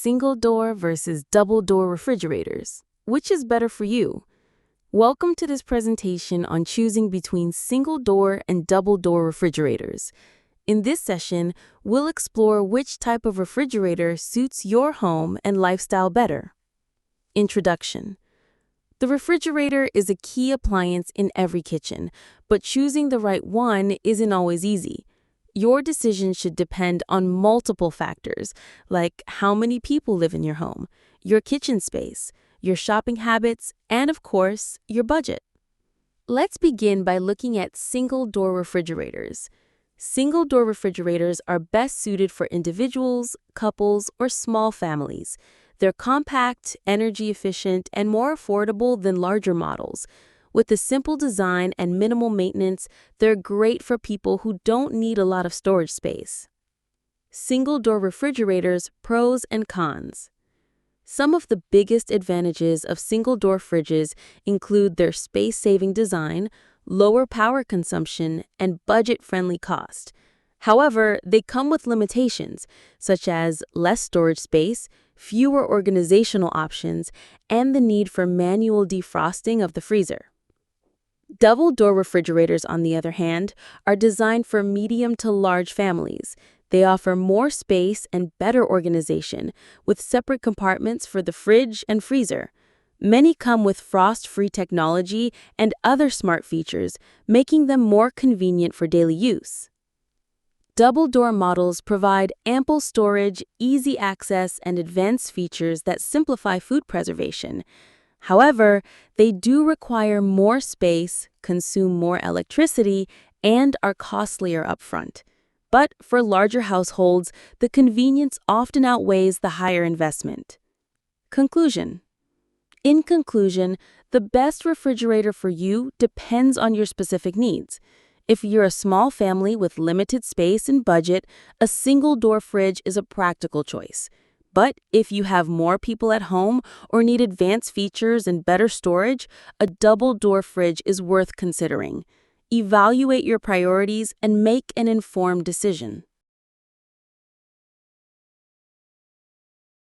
single-door versus double-door refrigerators. Which is better for you? Welcome to this presentation on choosing between single-door and double-door refrigerators. In this session, we'll explore which type of refrigerator suits your home and lifestyle better. Introduction. The refrigerator is a key appliance in every kitchen, but choosing the right one isn't always easy. Your decision should depend on multiple factors, like how many people live in your home, your kitchen space, your shopping habits, and of course, your budget. Let's begin by looking at single-door refrigerators. Single-door refrigerators are best suited for individuals, couples, or small families. They're compact, energy efficient, and more affordable than larger models. With a simple design and minimal maintenance, they're great for people who don't need a lot of storage space. Single-door refrigerators, pros and cons. Some of the biggest advantages of single-door fridges include their space-saving design, lower power consumption, and budget-friendly cost. However, they come with limitations, such as less storage space, fewer organizational options, and the need for manual defrosting of the freezer. Double-door refrigerators, on the other hand, are designed for medium to large families. They offer more space and better organization, with separate compartments for the fridge and freezer. Many come with frost-free technology and other smart features, making them more convenient for daily use. Double-door models provide ample storage, easy access, and advanced features that simplify food preservation. However, they do require more space, consume more electricity, and are costlier upfront. But for larger households, the convenience often outweighs the higher investment. Conclusion. In conclusion, the best refrigerator for you depends on your specific needs. If you're a small family with limited space and budget, a single-door fridge is a practical choice. But if you have more people at home or need advanced features and better storage, a double-door fridge is worth considering. Evaluate your priorities and make an informed decision.